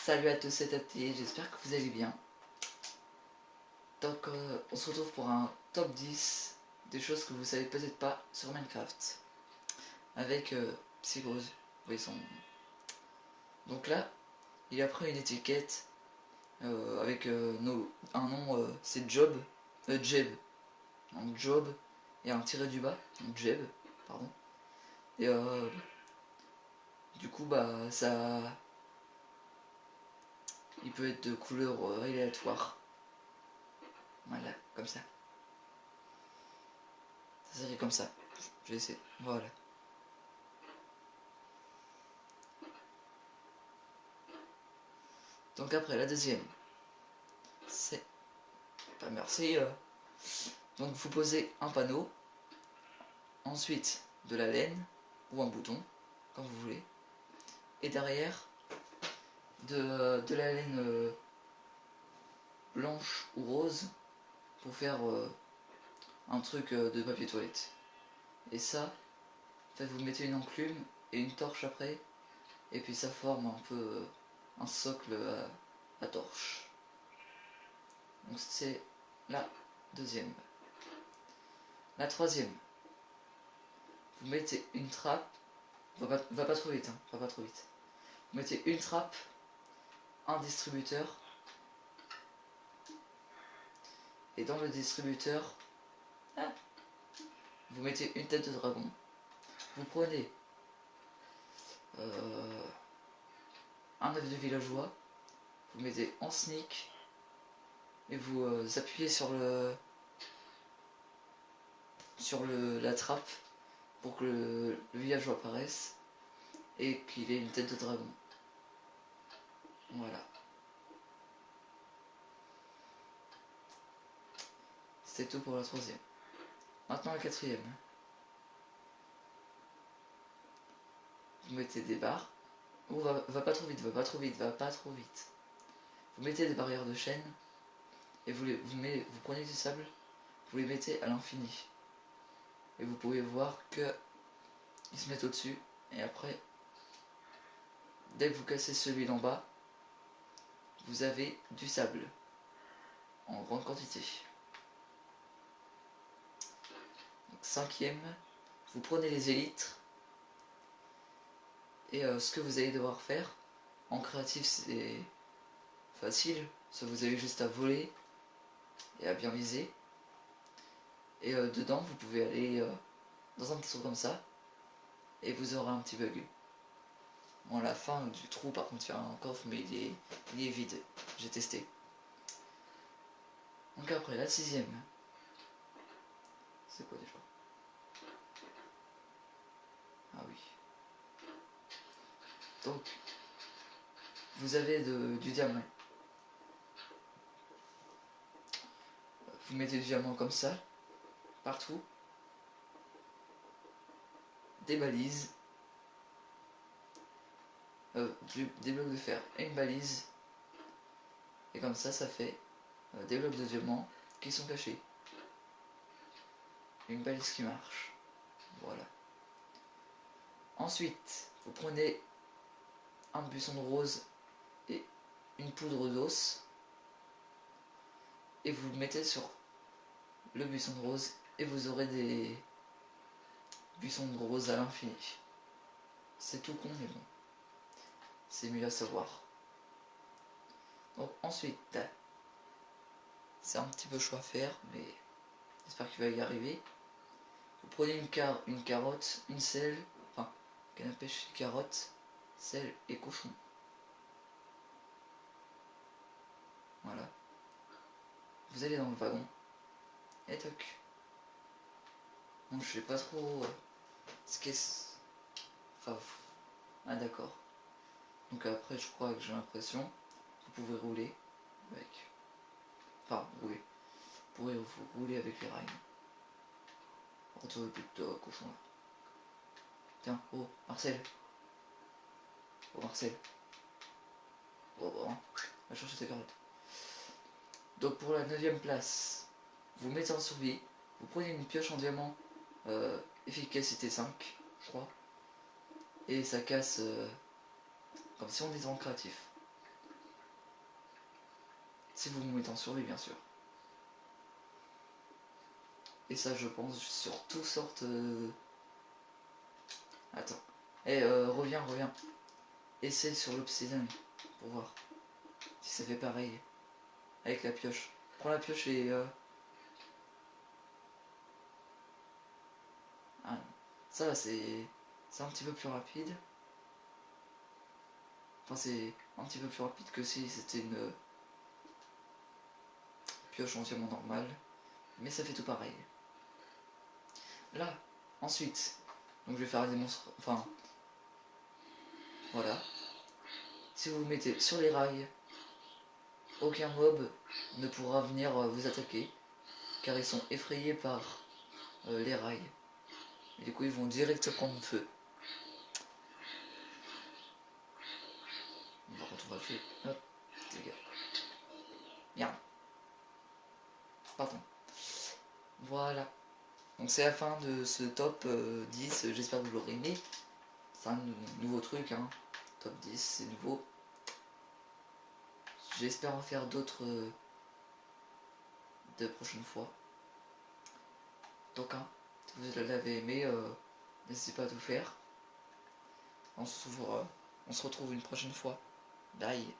Salut à tous, c'est Tati, j'espère que vous allez bien. Donc on se retrouve pour un top 10 des choses que vous savez peut-être pas sur Minecraft. Avec Psychose, oui son nom. Donc là, il a pris une étiquette avec un nom, c'est Job, Jeb. Donc Job et un tiré du bas, donc Jeb, pardon. Et du coup bah ça... Il peut être de couleur aléatoire. Voilà, comme ça. Ça serait comme ça. Je vais essayer. Voilà. Donc après, la deuxième, c'est... Pas merci. Donc vous posez un panneau, ensuite de la laine ou un bouton, comme vous voulez, et derrière de la laine blanche ou rose pour faire un truc de papier toilette. Et ça, en fait, vous mettez une enclume et une torche après, et puis ça forme un peu un socle à torche. Donc c'est la deuxième. La troisième, vous mettez une trappe, va pas trop vite, hein, va pas trop vite. Vous mettez une trappe, un distributeur, et dans le distributeur, vous mettez une tête de dragon. Vous prenez un œuf de villageois, vous mettez en sneak, et vous appuyez sur la trappe pour que le villageois apparaisse et qu'il ait une tête de dragon. Voilà. C'était tout pour la troisième. Maintenant la quatrième. Vous mettez des barres. Oh, va pas trop vite, va pas trop vite, va pas trop vite. Vous mettez des barrières de chaîne et vous prenez du sable, vous les mettez à l'infini. Et vous pouvez voir que ils se mettent au-dessus. Et après, dès que vous cassez celui d'en bas, vous avez du sable en grande quantité. Donc, cinquième, vous prenez les élytres. Et ce que vous allez devoir faire, en créatif c'est facile, ça vous avez juste à voler et à bien viser. Et dedans vous pouvez aller dans un petit trou comme ça, et vous aurez un petit bug. Bon, à la fin du trou par contre il y a un coffre, mais il est vide, j'ai testé. Donc après la sixième, c'est quoi déjà? Ah oui. Donc vous avez du diamant. Vous mettez du diamant comme ça, partout. Des balises. Des blocs de fer et une balise. Et comme ça, ça fait des blocs de diamant qui sont cachés. Une balise qui marche. Voilà. Ensuite, vous prenez un buisson de rose et une poudre d'os. Et vous le mettez sur le buisson de rose. Et vous aurez des buissons de rose à l'infini. C'est tout con, mais bon. C'est mieux à savoir. Donc ensuite, c'est un petit peu chaud à faire, mais j'espère qu'il va y arriver. Vous prenez une carotte, une sel, enfin, canne à pêche, carotte, sel et cochon. Voilà. Vous allez dans le wagon, et toc. Bon, je sais pas trop ce qu'est... Enfin, ah d'accord. Donc après, je crois que j'ai l'impression que vous pouvez rouler avec... Enfin, rouler. Vous pourrez vous rouler avec les rails. Retrouver plus de cochon là. Tiens, oh, Marcel. Oh, Marcel. Oh, bon, va chercher tes carottes. Donc pour la 9ème place, vous mettez en survie, vous prenez une pioche en diamant, efficacité 5, je crois, et ça casse comme si on était en créatif. Si vous vous mettez en survie, bien sûr. Et ça, je pense, sur toutes sortes... Attends. Reviens. Essaye sur l'obsidian, pour voir si ça fait pareil. Avec la pioche. Prends la pioche et... Ah, ça va, c'est un petit peu plus rapide. Enfin, c'est un petit peu plus rapide que si c'était une pioche entièrement normale. Mais ça fait tout pareil. Là, ensuite, donc je vais faire des monstres... Enfin, voilà. Si vous vous mettez sur les rails, aucun mob ne pourra venir vous attaquer, car ils sont effrayés par les rails. Et du coup, ils vont direct prendre feu. Par contre, on va le faire. Hop, dégâts. Merde. Pardon. Voilà. Donc c'est la fin de ce top 10, j'espère que vous l'aurez aimé. C'est un nouveau truc, hein. Top 10, c'est nouveau. J'espère en faire d'autres de prochaines fois. Donc, hein, si vous l'avez aimé, n'hésitez pas à tout faire. On se retrouve une prochaine fois. Bye.